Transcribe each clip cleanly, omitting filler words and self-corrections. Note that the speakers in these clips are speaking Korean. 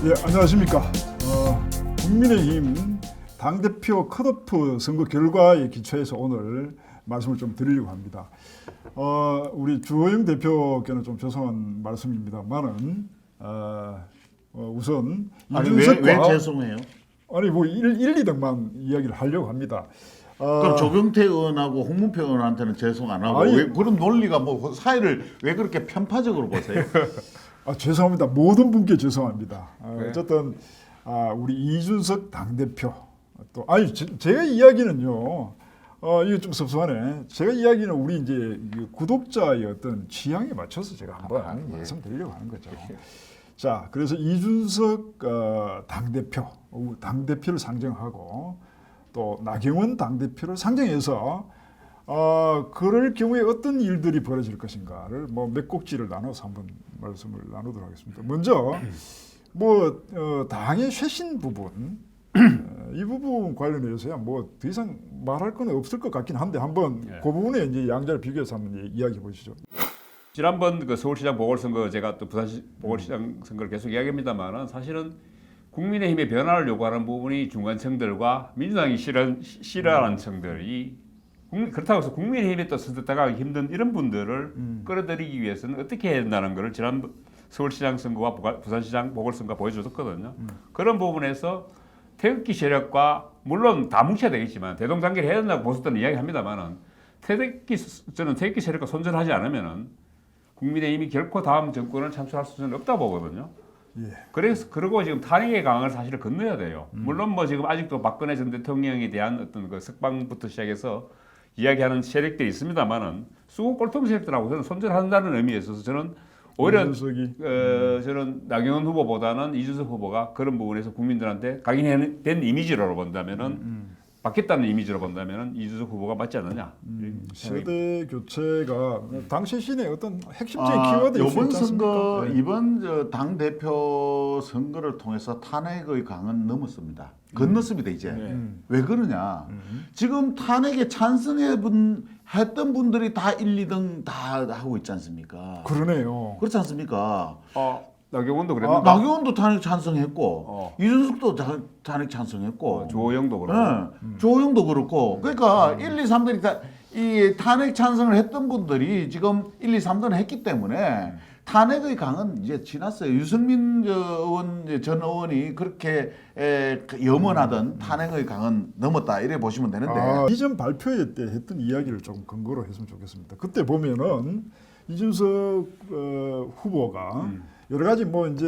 예, 안녕하십니까. 국민의힘 당대표 컷오프 선거 결과에 기초해서 오늘 말씀을 좀 드리려고 합니다. 우리 주호영 대표께는 좀 죄송한 말씀입니다만은 우선 아니 이준석과 왜 죄송해요? 아니 뭐 1, 2등만 이야기를 하려고 합니다. 그럼 조경태 의원하고 홍문표 의원한테는 죄송 안 하고 아니, 왜 그런 논리가 뭐 사회를 왜 그렇게 편파적으로 보세요? 죄송합니다. 모든 분께 죄송합니다. 네. 어쨌든 우리 이준석 당대표 또 제가 이야기는요. 이거 좀 섭섭하네. 제가 이야기는 우리 이제 구독자의 어떤 취향에 맞춰서 제가 한번 예. 말씀드리려고 하는 거죠. 자, 그래서 이준석 당대표를 상정하고 또 나경원 당대표를 상정해서 그럴 경우에 어떤 일들이 벌어질 것인가를 뭐 몇 곡지를 나눠서 한번 말씀을 나누도록 하겠습니다. 먼저 당의 쇄신 부분 이 부분 관련해서야 뭐 더 이상 말할 건 없을 것 같긴 한데 한번 그 부분에 이제 양자를 비교해서 한번 이야기해 보시죠. 지난번 그 서울시장 보궐선거 제가 또 부산시 보궐시장 선거를 계속 이야기합니다만은 사실은 국민의힘의 변화를 요구하는 부분이 중간층들과 민주당이 싫어하는 층들이 그렇다고 해서 국민의힘에 또 선택하기 힘든 이런 분들을 끌어들이기 위해서는 어떻게 해야 된다는 것을 지난 서울시장 선거와 부산시장 보궐선거 보여줬었거든요. 그런 부분에서 태극기 세력과 물론 다 뭉쳐야 되겠지만 대동단계를 해야 된다고 보수들은 이야기합니다만은 저는 태극기 세력과 손절하지 않으면은 국민의힘이 결코 다음 정권을 창출할 수는 없다 보거든요. 예. 그리고 지금 탄핵의 강을 사실은 건너야 돼요. 물론 뭐 지금 아직도 박근혜 전 대통령에 대한 어떤 그 석방부터 시작해서 이야기하는 세력들이 있습니다만은 수구 꼴통 세력들하고 저는 손절한다는 의미에 있어서 저는 오히려 저는 나경원 후보보다는 이준석 후보가 그런 부분에서 국민들한테 각인된 이미지로 본다면은 바뀌었다는 이미지로 본다면은 이준석 후보가 맞지 않느냐. 세대 교체가 당 쇄신의 어떤 핵심적인 키워드일 수 이번 있지 선거 않습니까? 네. 이번 당 대표 선거를 통해서 탄핵의 강은 넘었습니다. 건넜습니다 이제. 왜 그러냐? 지금 탄핵에 찬성했던 분들이 다 1, 2등 다 하고 있지 않습니까? 그러네요. 그렇지 않습니까? 나경원도 그랬는데 나경원도 탄핵 찬성했고 이준석도 탄핵 찬성했고 주호영도 그렇고 조영도 그렇고 그러니까 1, 2, 3등이 다 이 탄핵 찬성을 했던 분들이 지금 1, 2, 3등을 했기 때문에 탄핵의 강은 이제 지났어요. 유승민 전 의원이 그렇게 염원하던 탄핵의 강은 넘었다 이래 보시면 되는데 이전 발표회 때 했던 이야기를 좀 근거로 했으면 좋겠습니다. 그때 보면은 이준석 후보가 여러 가지 뭐 이제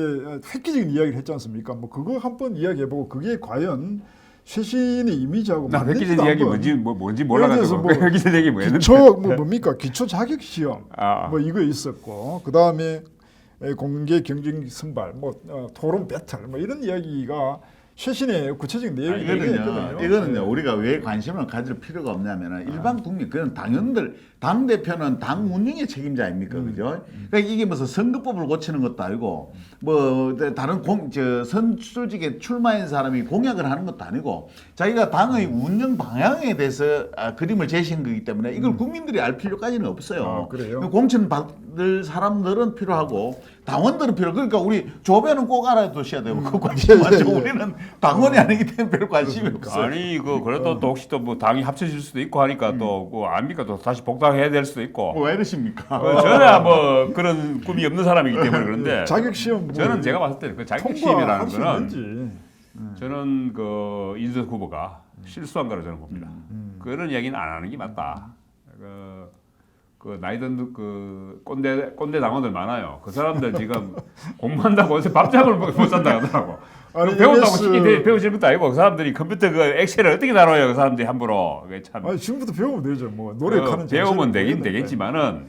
획기적인 이야기를 했지 않습니까? 뭐 그거 한번 이야기해보고 그게 과연 쇄신의 이미지하고 나 맞는지도 획기적인 이야기 한번 뭔지 몰라가지고 획기적인 얘기 뭐였는데 기초 뭡니까? 기초 자격 시험 아. 뭐 이거 있었고 그 다음에 공개 경쟁 선발 뭐 토론 배틀 뭐 이런 이야기가 쇄신의 구체적인 내용이 있거든요. 이거는요 우리가 왜 관심을 가질 필요가 없냐면은 일반 국민 그런 당 대표는 당 운영의 책임자 아닙니까, 그죠? 그러니까 이게 무슨 선거법을 고치는 것도 아니고 뭐 다른 선출직에 출마한 사람이 공약을 하는 것도 아니고 자기가 당의 운영 방향에 대해서 그림을 제시한 거기 때문에 이걸 국민들이 알 필요까지는 없어요. 그래요? 공천 받을 사람들은 필요하고 당원들은 필요. 그러니까 우리 조배는 꼭 알아두셔야 되고 그 관심 많죠. 우리는 당원이 아니기 때문에 별 관심이 없어요. 아니 그래도 또 혹시 또 뭐 당이 합쳐질 수도 있고 하니까 또 압니까 또 다시 복당해야 될 수도 있고 왜 이러십니까? 저는 뭐 그런 꿈이 없는 사람이기 때문에 그런데 자격 시험 저는 제가 봤을 때는 그 자격 시험이라는 통과할 수 거는 있는지. 저는 그 이준석 후보가 실수한 거로 저는 봅니다. 그런 이야기는 안 하는 게 맞다. 그 나이든 그 꼰대 당원들 많아요. 그 사람들 지금 공부한다고 어제 밥잠을 못 산다 하더라고. 아니, 배운다고 MS 쉽게 배우시는 것도 아니고 그 사람들이 컴퓨터 그 엑셀을 어떻게 다뤄요? 그 사람들이 함부로. 그게 참. 아니 지금부터 배우면 되죠. 뭐 노력하는 배우면 되긴 되겠는데. 되겠지만은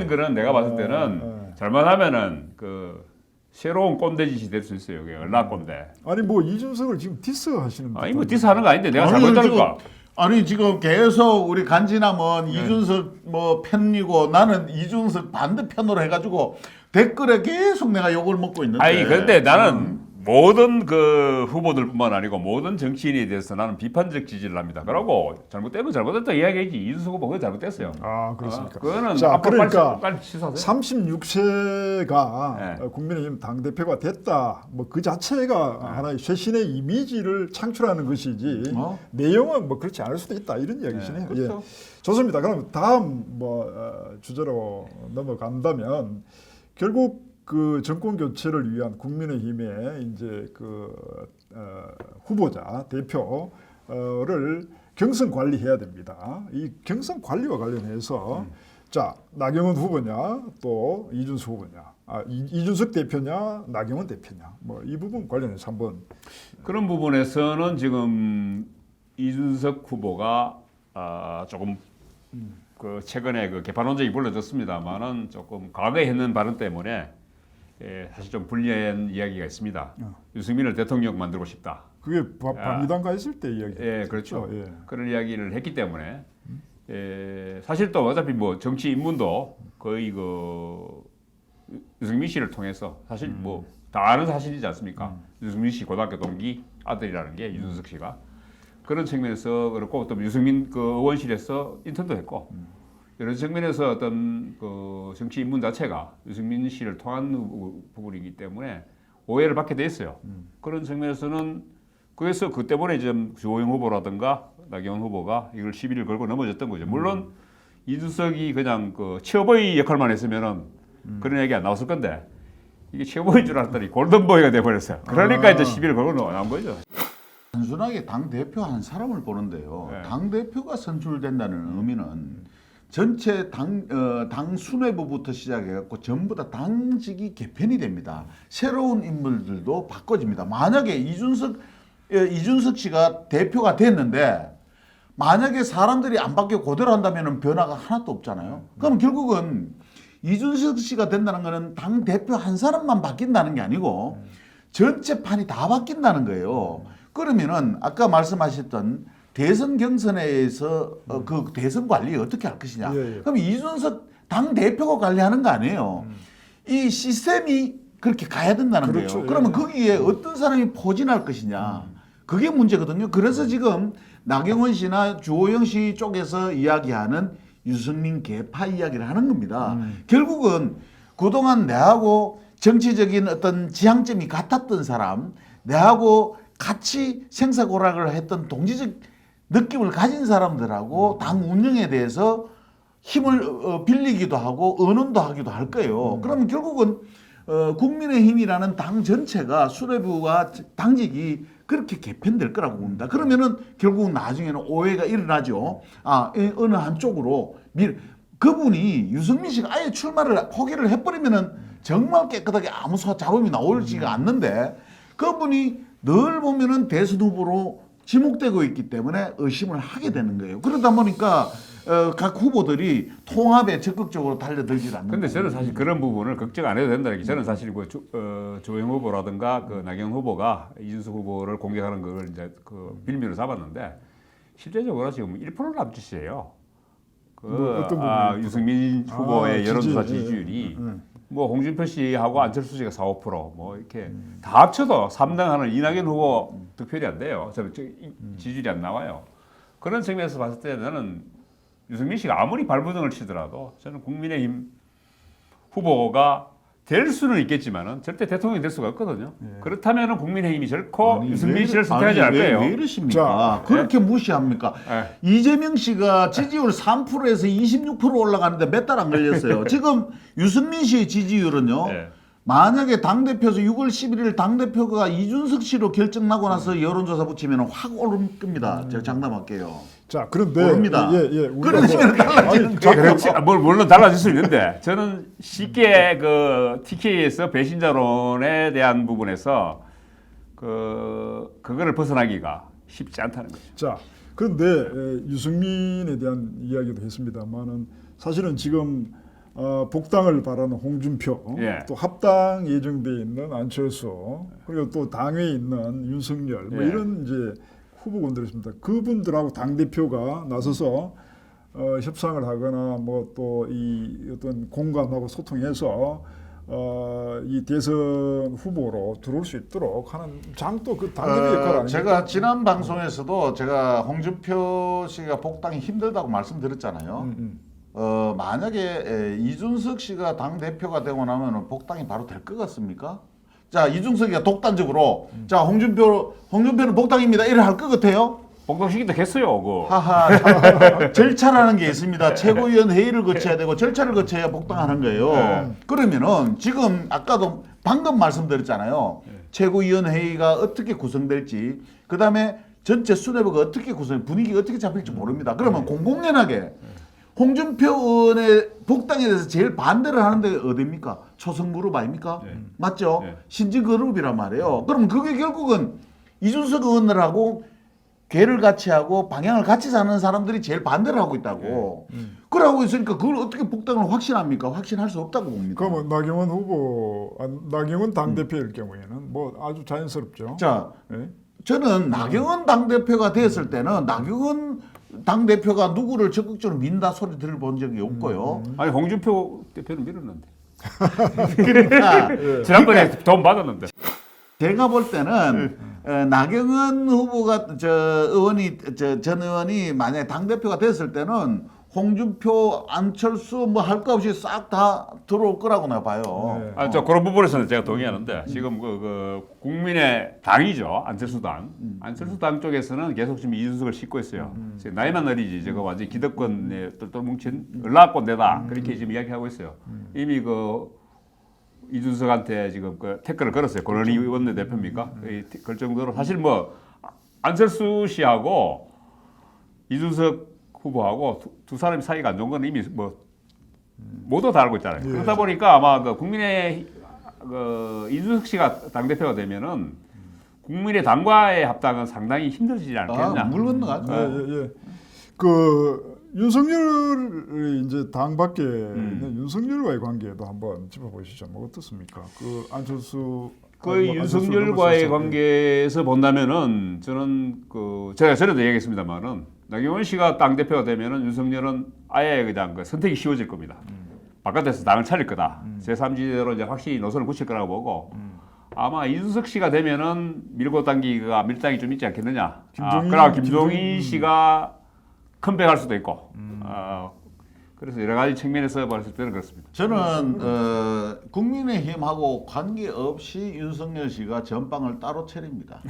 그런 내가 봤을 때는 잘못하면은 그 새로운 꼰대짓이 될 수 있어요. 그게 얼라 꼰대. 아니 뭐 이준석을 지금 디스하시는 아니 뭐 디스하는 거 아닌데 내가 잘못했다니까. 아니 지금 계속 우리 간지남은 이준석 뭐 편이고 나는 이준석 반대편으로 해가지고 댓글에 계속 내가 욕을 먹고 있는데. 아니 그런데 나는 모든 그 후보들뿐만 아니고 모든 정치인에 대해서 나는 비판적 지지를 합니다. 그러고 잘못되면 잘못됐다 이야기하지. 이준석 후보 그거 잘못됐어요. 아, 그렇습니까? 그거는 자, 앞으로 그러니까 빨리 취소하세요. 36세가 네. 국민의힘 당대표가 됐다. 뭐 그 자체가 하나의 쇄신의 이미지를 창출하는 것이지 내용은 뭐 그렇지 않을 수도 있다. 이런 이야기시네요. 그렇죠. 예. 좋습니다. 그럼 다음 뭐 주제로 넘어간다면 결국 그 정권 교체를 위한 국민의힘의 이제 그 후보자 대표를 경선 관리해야 됩니다. 이 경선 관리와 관련해서 자 나경원 후보냐 또 이준석 후보냐, 이준석 대표냐 나경원 대표냐, 뭐 이 부분 관련해서 한번 그런 부분에서는 지금 이준석 후보가 조금 그 최근에 그 개판 논쟁이 불러졌습니다만은 조금 과거에 했는 발언 때문에 사실 좀 불리한 이야기가 있습니다. 유승민을 대통령 만들고 싶다. 그게 밤미단가 했을 때 이야기. 예, 그렇죠. 예. 그런 이야기를 했기 때문에 사실 또 어차피 뭐 정치 입문도 거의 그 유승민 씨를 통해서 사실 뭐 다 아는 사실이지 않습니까? 유승민 씨 고등학교 동기 아들이라는 게 이준석 씨가 그런 측면에서 그렇고 또 유승민 그 의원실에서 인턴도 했고 이런 측면에서 어떤 그 정치 입문 자체가 유승민 씨를 통한 부분이기 때문에 오해를 받게 돼 있어요. 그런 측면에서는 그래서 그 때문에 좀 주호영 후보라든가 나경원 후보가 이걸 시비를 걸고 넘어졌던 거죠. 물론 이준석이 그냥 그 체어보이 역할만 했으면은 그런 얘기 안 나왔을 건데 이게 체어보이인 줄 알았더니 골든보이가 돼버렸어요. 그러니까 이제 시비를 걸고 나온 거죠. 단순하게 당 대표 한 사람을 보는데요. 네. 당 대표가 선출된다는 의미는 전체 당 수뇌부부터 시작해갖고 전부 다 당직이 개편이 됩니다. 새로운 인물들도 바꿔집니다. 만약에 이준석 씨가 대표가 됐는데 만약에 사람들이 안 바뀌고 그대로 한다면 변화가 하나도 없잖아요. 그럼 결국은 이준석 씨가 된다는 거는 당 대표 한 사람만 바뀐다는 게 아니고 전체 판이 다 바뀐다는 거예요. 그러면은 아까 말씀하셨던 대선 경선에서 그 대선 관리 어떻게 할 것이냐. 예, 예. 그럼 이준석 당 대표가 관리하는 거 아니에요. 이 시스템이 그렇게 가야 된다는 그렇죠. 거예요. 그러면 예. 거기에 어떤 사람이 포진할 것이냐. 그게 문제거든요. 그래서 지금 나경원 씨나 주호영 씨 쪽에서 이야기하는 유승민 개파 이야기를 하는 겁니다. 결국은 그동안 내하고 정치적인 어떤 지향점이 같았던 사람, 내하고 같이 생사고락을 했던 동지적 느낌을 가진 사람들하고 당 운영에 대해서 힘을 빌리기도 하고 의논도 하기도 할 거예요. 그러면 결국은 국민의힘이라는 당 전체가 수뇌부와 당직이 그렇게 개편될 거라고 봅니다. 그러면은 결국 나중에는 오해가 일어나죠. 어느 한쪽으로 그분이 유승민 씨가 아예 출마를 포기를 해버리면은 정말 깨끗하게 아무 잡음이 나오지가 않는데 그분이 늘 보면은 대선 후보로 지목되고 있기 때문에 의심을 하게 되는 거예요. 그러다 보니까 각 후보들이 통합에 적극적으로 달려들지 않는. 근데 저는 사실 그런 부분을 걱정 안 해도 된다는 게 저는 사실 그 조영 후보라든가 그 나경원 후보가 이준석 후보를 공격하는 걸 이제 그 빌미로 잡았는데 실제적으로 지금 1% 남짓이에요. 어떤 부분이 유승민 후보의 여론조사 지지, 지지율이 뭐 홍준표 씨하고 안철수 씨가 4, 5% 뭐 이렇게 다 합쳐도 3등 하는 이낙연 후보 득표율이 안 돼요. 지지율이 안 나와요. 그런 측면에서 봤을 때 나는 유승민 씨가 아무리 발부등을 치더라도 저는 국민의힘 후보가 될 수는 있겠지만은 절대 대통령이 될 수가 없거든요. 그렇다면은 국민의힘이 결코 유승민 씨를 선택하지 않을 거예요. 왜 이러십니까? 그렇게 무시합니까? 이재명 씨가 지지율 3%에서 26% 올라가는데 몇 달 안 걸렸어요. 지금 유승민 씨의 지지율은요. 네. 만약에 당대표에서 6월 11일 당대표가 이준석 씨로 결정나고 나서 여론조사 붙이면 확 오를 겁니다. 제가 장담할게요. 자 그런데 모릅니다. 그러시면 달라지는 거예요. 그렇지. 물론 달라질 수 있는데 저는 쉽게 그 TK에서 배신자론에 대한 부분에서 그거를 벗어나기가 쉽지 않다는 거죠. 자 그런데 유승민에 대한 이야기도 했습니다만은 사실은 지금 복당을 바라는 홍준표, 예. 또 합당 예정돼 있는 안철수, 그리고 또 당에 있는 윤석열, 뭐 예. 이런 이제 후보군들이 있습니다. 그분들하고 당 대표가 나서서 협상을 하거나 뭐 또 이 어떤 공감하고 소통해서 이 대선 후보로 들어올 수 있도록 하는 장도 그 당대표 역할 아닙니까? 제가 지난 방송에서도 제가 홍준표 씨가 복당이 힘들다고 말씀드렸잖아요. 만약에 이준석 씨가 당 대표가 되고 나면 복당이 바로 될 것 같습니까? 자, 이준석이가 독단적으로 자, 홍준표는 복당입니다. 이래 할 것 같아요? 복당시키다 했어요. 그. 하하, 절차라는 게 있습니다. 최고위원 회의를 거쳐야 되고 절차를 거쳐야 복당하는 거예요. 그러면은 지금 아까도 방금 말씀드렸잖아요. 최고위원 회의가 어떻게 구성될지, 그 다음에 전체 수뇌부가 어떻게 분위기가 어떻게 잡힐지 모릅니다. 그러면 공공연하게 홍준표 의원의 복당에 대해서 제일 반대를 하는데 어디입니까? 초성그룹 아닙니까? 맞죠? 신진그룹이란 말이에요. 그럼 그게 결국은 이준석 의원들하고 괴를 같이 하고 방향을 같이 사는 사람들이 제일 반대를 하고 있다고. 그러고 있으니까 그걸 어떻게 복당을 확신합니까? 확신할 수 없다고 봅니다. 그러면 나경원 당대표일 경우에는 뭐 아주 자연스럽죠. 자, 예? 저는 나경원 당대표가 됐을 때는 나경원 당대표가 누구를 적극적으로 민다 소리 들어본 적이 없고요. 아니 홍준표 대표는 밀었는데. 그러니까 지난번에 돈 받았는데. 제가 볼 때는 나경원 후보가 전 의원이 만약에 당 대표가 됐을 때는 홍준표, 안철수 뭐 할 거 없이 싹 다 들어올 거라고 내가 봐요. 네. 아, 저 그런 부분에서는 제가 동의하는데 지금 그 국민의 당이죠. 안철수 당. 안철수 당 쪽에서는 계속 지금 이준석을 싣고 있어요. 나이만 어리지 저거 완전 기득권에 똘똘 뭉친 을라꼰대다. 그렇게 지금 이야기하고 있어요. 이미 그 이준석한테 지금 그 태클을 걸었어요. 권은희 원내대표입니까? 그럴 정도로 사실 뭐 안철수 씨하고 이준석 후보하고 두 사람이 사이가 안 좋은 건 이미 뭐 모두 다 알고 있잖아요. 그러다 보니까 아마 그 국민의 그 이준석 씨가 당 대표가 되면은 국민의 당과의 합당은 상당히 힘들어지지 않겠냐. 물 건너가죠. 예. 그 윤석열이 이제 당 밖에 있는 윤석열과의 관계도 한번 짚어보시죠. 뭐 어떻습니까? 그 안철수 그 윤석열과의 관계에서 본다면은 저는 그 제가 전에도 얘기했습니다만은 나경원 씨가 당 대표가 되면은 윤석열은 아예 그냥 그 선택이 쉬워질 겁니다. 바깥에서 당을 차릴 거다. 제3지대로 이제 확실히 노선을 굳힐 거라고 보고 아마 이준석 씨가 되면은 밀고 당기가 밀당이 좀 있지 않겠느냐. 그러나 김종인 씨가 컴백할 수도 있고. 그래서 여러 가지 측면에서 봤을 때는 그렇습니다. 저는 국민의힘하고 관계없이 윤석열 씨가 전방을 따로 차립니다.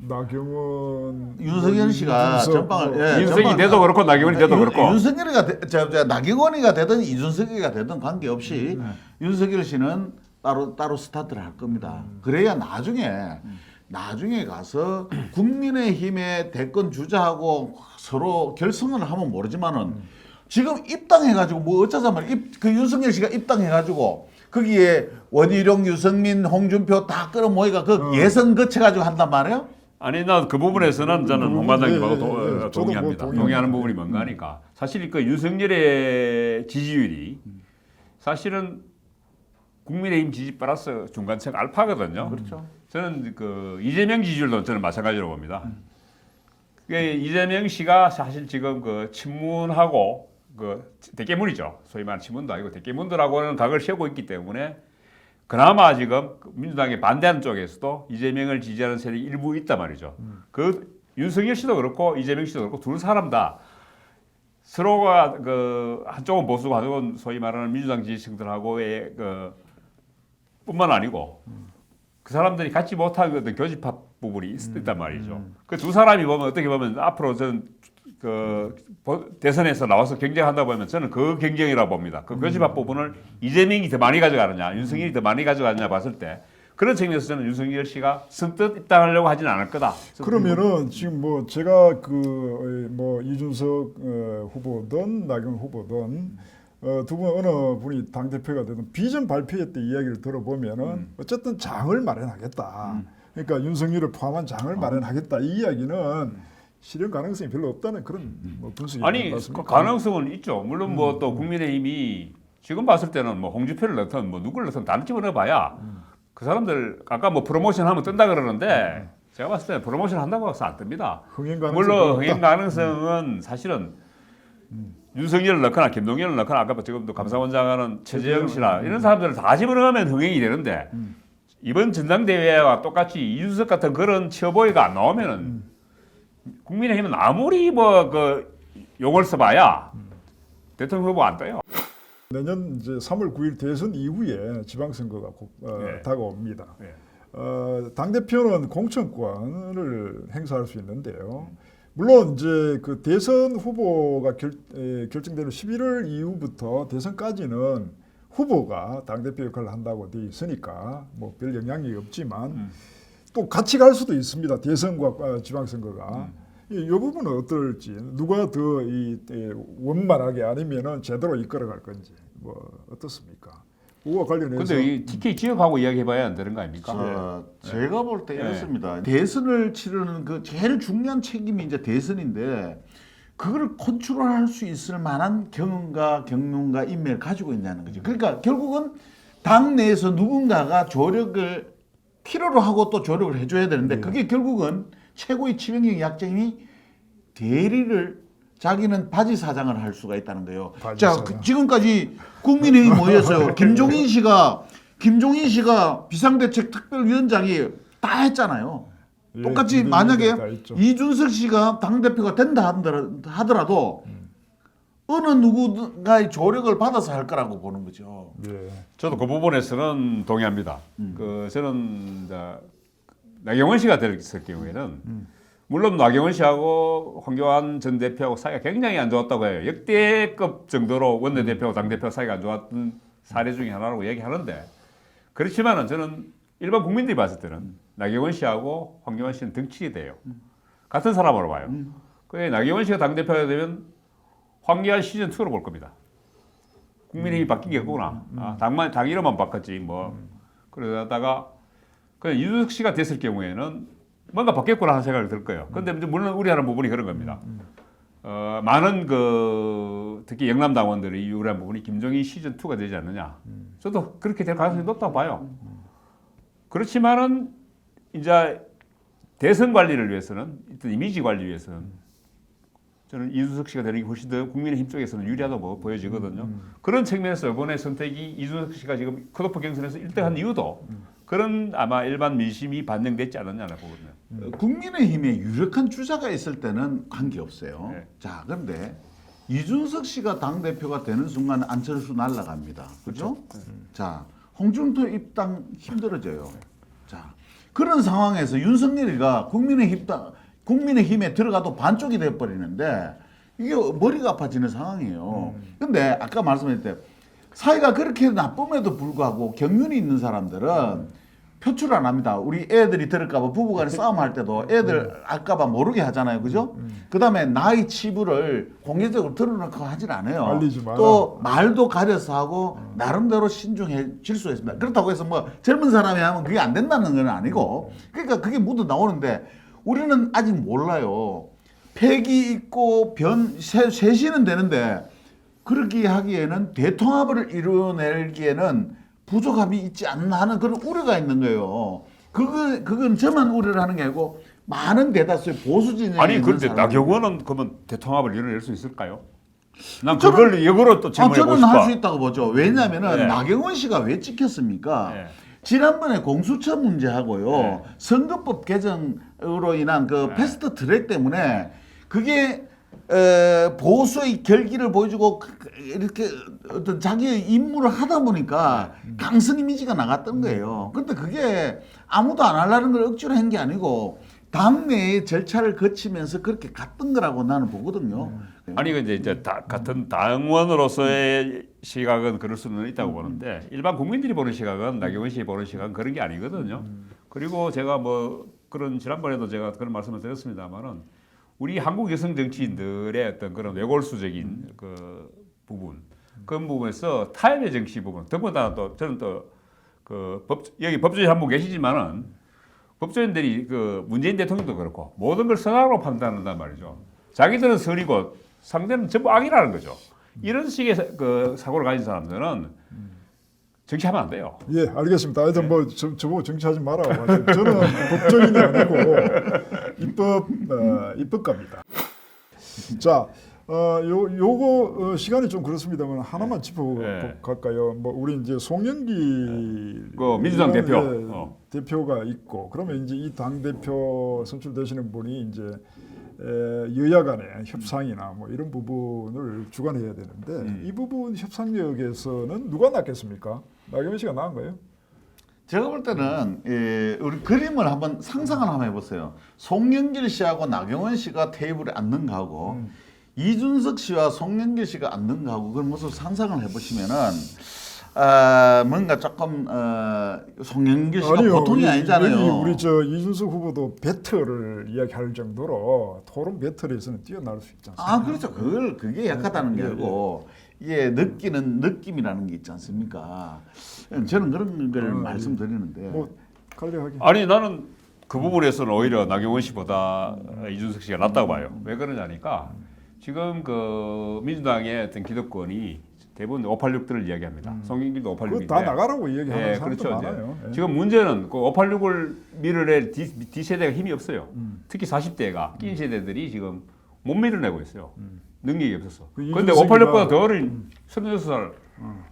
나경원 윤석열 씨가 전방을 윤석이 돼도 그렇고 나경원이 돼도 그렇고 윤석열이가 나경원이가 되든 이준석이가 되든 관계없이 윤석열 씨는 따로 스타트를 할 겁니다. 그래야 나중에 가서 국민의힘의 대권 주자하고 서로 결성을 하면 모르지만은 지금 입당해가지고 뭐 어쩌자면 그 윤석열 씨가 입당해가지고 거기에 원희룡, 유승민, 홍준표 다 끌어모이가 그 예선 거쳐가지고 한단 말이에요. 아니 나 그 부분에서는 저는 홍 반장님하고 동의합니다. 뭐 동의하는 부분이 뭔가 하니까 사실 그 윤석열의 지지율이 사실은 국민의힘 지지 플러스 중간층 알파거든요. 그렇죠. 저는 그 이재명 지지율도 저는 마찬가지로 봅니다. 이재명 씨가 사실 지금 그 친문하고 그 대깨문이죠. 소위 말하는 친문도 아니고 대깨문들하고는 각을 세우고 있기 때문에 그나마 지금 민주당에 반대하는 쪽에서도 이재명을 지지하는 세력이 일부 있단 말이죠. 그 윤석열 씨도 그렇고 이재명 씨도 그렇고 두 사람 다 서로가 그 한쪽은 보수고 한쪽은 소위 말하는 민주당 지지층들하고의 그 뿐만 아니고 그 사람들이 갖지 못한 어떤 교집합 부분이 있단 말이죠. 그 두 사람이 보면 어떻게 보면 앞으로 저는 그 대선에서 나와서 경쟁한다 보면 저는 그 경쟁이라고 봅니다. 그 교집합 부분을 이재명이 더 많이 가져가느냐, 윤석열이 더 많이 가져가느냐 봤을 때 그런 측면에서 저는 윤석열 씨가 선뜻 입당하려고 하지는 않을 거다. 그러면은 지금 뭐 제가 그 뭐 이준석 후보든 나경원 후보든 두 분 어느 분이 당 대표가 되든 비전 발표회 때 이야기를 들어보면은 어쨌든 장을 마련하겠다. 그러니까 윤석열을 포함한 장을 마련하겠다. 이 이야기는 실현 가능성이 별로 없다는 그런 뭐 분석이 아니 맞습니까? 그 가능성은 있죠. 물론 뭐 또 국민의힘이 지금 봤을 때는 뭐 홍준표를 넣든 뭐 누구를 넣든 다 집어넣어봐야 그 사람들 아까 뭐 프로모션 하면 뜬다 그러는데 제가 봤을 때 프로모션 한다고 해서 안 뜹니다. 흥행 가능성이 물론 없다. 흥행 가능성은 사실은 윤석열을 넣거나 김동연을 넣거나 아까 지금도 감사원장하는 최재형 씨나 이런 사람들을 다 집어넣으면 흥행이 되는데 이번 전당대회와 똑같이 이준석 같은 그런 처보위가 안 나오면은 국민의힘은 아무리 뭐 그 용을 써봐야 대통령 후보 안 떠요. 내년 이제 3월 9일 대선 이후에 지방선거가 네. 다가옵니다. 네. 당 대표는 공천권을 행사할 수 있는데요. 물론 이제 그 대선 후보가 결정되는 11월 이후부터 대선까지는 후보가 당 대표 역할을 한다고 돼 있으니까 뭐 별 영향이 없지만 또 같이 갈 수도 있습니다. 대선과 지방선거가. 이 부분은 어떨지 누가 더 원만하게 아니면은 제대로 이끌어갈 건지 뭐 어떻습니까? 그거와 관련해서. 근데 이 TK 지역하고 이야기해봐야 안 되는 거 아닙니까? 제가 볼 때 네. 이렇습니다. 대선을 치르는 그 제일 중요한 책임이 이제 대선인데 그걸 컨트롤할 수 있을 만한 경험과 경륜과 인맥을 가지고 있냐는 거죠. 그러니까 결국은 당 내에서 누군가가 조력을 필요로 하고 또 조력을 해줘야 되는데 그게 결국은 최고의 치명적인 약점이 대리를 자기는 바지 사장을 할 수가 있다는 거예요. 바지 자, 사장. 지금까지 국민의힘 뭐였어요? 김종인 씨가 비상대책 특별위원장이 다 했잖아요. 예, 똑같이 김종인 만약에 씨가 다 했죠. 이준석 씨가 당대표가 된다 하더라도 어느 누군가의 조력을 받아서 할 거라고 보는 거죠. 예. 저도 그 부분에서는 동의합니다. 그 저는 이제 나경원 씨가 됐을 경우에는 물론 나경원 씨하고 황교안 전 대표하고 사이가 굉장히 안 좋았다고 해요. 역대급 정도로 원내대표하고 당대표 사이가 안 좋았던 사례 중에 하나라고 얘기하는데 그렇지만은 저는 일반 국민들이 봤을 때는 나경원 씨하고 황교안 씨는 등칠이 돼요. 같은 사람으로 봐요. 그래 나경원 씨가 당대표가 되면 황교안 시즌2로 볼 겁니다. 국민의힘이 바뀌겠구나. 당 이름만 바꿨지 뭐. 그러다가 그냥 이준석 씨가 됐을 경우에는 뭔가 바뀌었구나 하는 생각이 들 거예요. 그런데 물론 우려하는 부분이 그런 겁니다. 많은 그 특히 영남 당원들이 우려하는 부분이 김종인 시즌2가 되지 않느냐. 저도 그렇게 될 가능성이 높다고 봐요. 그렇지만은 이제 대선 관리를 위해서는 어떤 이미지 관리 위해서는 저는 이준석 씨가 되는 게 훨씬 더 국민의힘 쪽에서는 유리하다고 보여지거든요. 그런 측면에서 이번에 선택이 이준석 씨가 지금 컷오프 경선에서 1등한 이유도 그런 아마 일반 민심이 반영됐지 않았냐고 보거든요. 국민의힘에 유력한 주자가 있을 때는 관계없어요. 네. 자, 그런데 이준석 씨가 당대표가 되는 순간 안철수 날아갑니다. 그죠? 자, 홍준표 입당 힘들어져요. 자, 그런 상황에서 윤석열이가 국민의힘에 들어가도 반쪽이 돼버리는데 이게 머리가 아파지는 상황이에요. 근데 아까 말씀드렸을 때 사이가 그렇게 나쁨에도 불구하고 경륜이 있는 사람들은 표출 안 합니다. 우리 애들이 들을까봐 부부간에 싸움할 때도 애들 알까봐 모르게 하잖아요. 그죠? 그 다음에 나의 치부를 공개적으로 드러놓고 하질 않아요. 알리지 마라. 또 말도 가려서 하고 나름대로 신중해질 수 있습니다. 그렇다고 해서 뭐 젊은 사람이 하면 그게 안 된다는 건 아니고 그러니까 그게 묻어 나오는데 우리는 아직 몰라요. 팩이 있고 쇄신은 되는데 그렇게 하기에는 대통합을 이루어내기에는 부족함이 있지 않나 하는 그런 우려가 있는 거예요. 그건 저만 우려를 하는 게 아니고 많은 대다수의 보수 진영에 아니 있는 그런데 사람들. 나경원은 그러면 대통합을 이뤄낼 수 있을까요? 난 그걸 역으로 또 질문해 보고 저는 할 수 싶어. 있다고 보죠. 왜냐하면은 네. 나경원 씨가 왜 찍혔습니까? 네. 지난번에 공수처 문제하고요, 네. 선거법 개정으로 인한 그 네. 패스트 트랙 때문에 그게 보수의 결기를 보여주고 이렇게 어떤 자기의 임무를 하다 보니까 강성 이미지가 나갔던 거예요. 근데 그게 아무도 안 하려는 걸 억지로 한 게 아니고 당내의 절차를 거치면서 그렇게 갔던 거라고 나는 보거든요. 아니 근데 이제 같은 당원으로서의 시각은 그럴 수는 있다고 보는데 일반 국민들이 보는 시각은 나경원 씨가 보는 시각은 그런 게 아니거든요. 그리고 제가 뭐 그런 지난번에도 제가 그런 말씀을 드렸습니다만은 우리 한국 여성 정치인들의 어떤 그런 외골수적인 그 부분 그런 부분에서 타협의 정치 부분 더군다나 또 저는 또 그 여기 법조인 한 분 계시지만은 법조인들이 그 문재인 대통령도 그렇고 모든 걸 선악으로 판단한단 말이죠. 자기들은 선이고 상대는 전부 악이라는 거죠. 이런 식의 그 사고를 가진 사람들은 정치하면 안 돼요. 예, 알겠습니다. 하여튼 뭐 저보고 정치하지 마라. 저는 법조인이 아니고 입법가입니다. 자, 요거 시간이 좀 그렇습니다만 하나만 네. 짚어갈까요? 뭐 우리 이제 송영기 그 민주당 대표. 대표가 있고 그러면 이제 이 당 대표 선출되시는 분이 이제 여야 간의 협상이나 뭐 이런 부분을 주관해야 되는데 이 부분 협상력에서는 누가 낫겠습니까? 나경원 씨가 나은 거예요? 제가 볼 때는 우리 그림을 한번 상상을 한번 해보세요. 송영길 씨하고 나경원 씨가 테이블에 앉는 거하고 이준석 씨와 송영길 씨가 앉는 거하고 그걸 모습 상상을 해보시면은 뭔가 조금 송영길 씨가 보통이 아니잖아요. 우리 저 이준석 후보도 배틀을 이야기할 정도로 토론 배틀에서는 뛰어날 수 있지 않습니까? 아 그렇죠. 그게 약하다는 게 아니고 이게 느끼는 느낌이라는 게 있지 않습니까? 저는 그런 걸 말씀드리는데. 뭐 간략하게. 아니 나는 그 부분에서는 오히려 나경원 씨보다 이준석 씨가 낫다고 봐요. 왜 그러냐니까 지금 그 민주당의 어떤 기득권이 대부분 586들을 이야기합니다. 송영길도 586인데. 그거 다 나가라고 이야기하는 사람도 그렇죠. 많아요. 예. 지금 문제는 그 586을 밀어낼 D세대가 힘이 없어요. 특히 40대가 낀 세대들이 지금 못 밀어내고 있어요. 능력이 없어서. 그 그런데 이준석이가- 586보다 더 어린 36살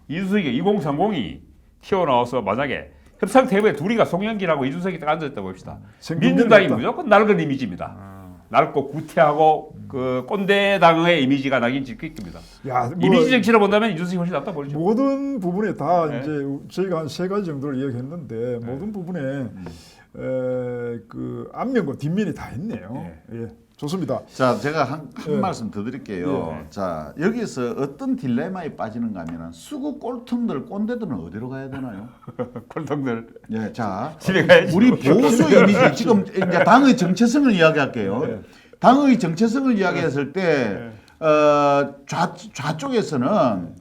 이준석이 2030이 튀어나와서 만약에 협상 테이블에 둘이가 송영길하고 이준석이 딱 앉아있다 봅시다. 생존 민주당이 되겠다. 무조건 낡은 이미지입니다. 낡고 구태하고 그 꼰대 당의 이미지가 나긴 찍힐 겁니다. 야, 뭐 이미지 정치로 본다면 이준석이 훨씬 낫다 보이죠. 모든 부분에 다 네. 이제 저희가 한 3가지 정도를 이야기했는데 모든 부분에 그 앞면과 뒷면이 다 있네요. 예, 좋습니다. 자, 제가 한 예. 말씀 더 드릴게요. 예. 자, 여기서 어떤 딜레마에 빠지는가 하면 수구 꼴통들, 꼰대들은 어디로 가야 되나요? 꼴통들 예, 자, 집에 가야지. 우리 보수 이미지 지금 이제 당의 정체성을 이야기할게요. 예. 당의 정체성을 이야기했을 때 좌쪽에서는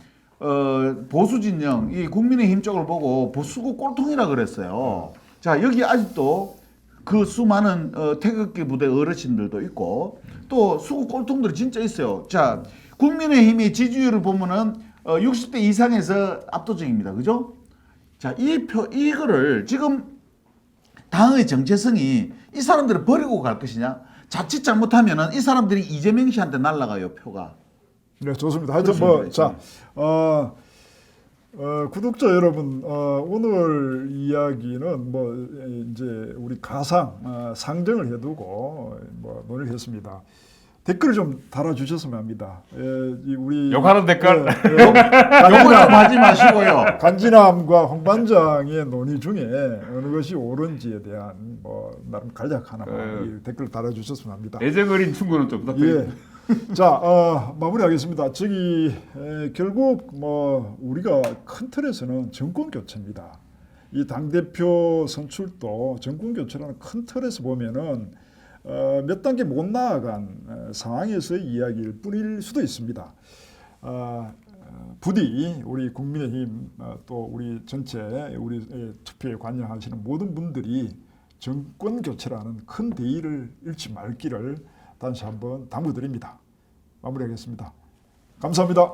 보수 진영, 이 국민의힘 쪽을 보고 보수구 꼴통이라 그랬어요. 자, 여기 아직도 그 수많은 태극기 부대 어르신들도 있고 또 수구 꼴통들이 진짜 있어요. 자, 국민의힘의 지지율을 보면은 60대 이상에서 압도적입니다. 그죠? 자, 이거를 지금 당의 정체성이 이 사람들을 버리고 갈 것이냐? 자칫 잘못하면은 이 사람들이 이재명 씨한테 날아가요, 표가. 네, 좋습니다. 하여튼 뭐, 그렇습니다. 자, 구독자 여러분, 오늘 이야기는 뭐 이제 우리 가상 상정을 해두고 뭐 논의를 했습니다. 댓글 좀 달아주셨으면 합니다. 우리 욕하는 댓글. 욕을 하지 마시고요. 간지남과 홍반장의 논의 중에 어느 것이 옳은지에 대한 뭐 나름 간략 하나만 이 댓글 달아주셨으면 합니다. 애정 어린 충고는 좀 부탁드립니다. 예. 자, 마무리하겠습니다. 저기 결국 뭐 우리가 큰 틀에서는 정권 교체입니다. 이 당 대표 선출도 정권 교체라는 큰 틀에서 보면은 몇 단계 못 나아간 상황에서의 이야기일 뿐일 수도 있습니다. 부디 우리 국민의힘 또 우리 전체 우리 투표에 관여하시는 모든 분들이 정권 교체라는 큰 대의를 잃지 말기를 다시 한번 당부드립니다. 마무리하겠습니다. 감사합니다.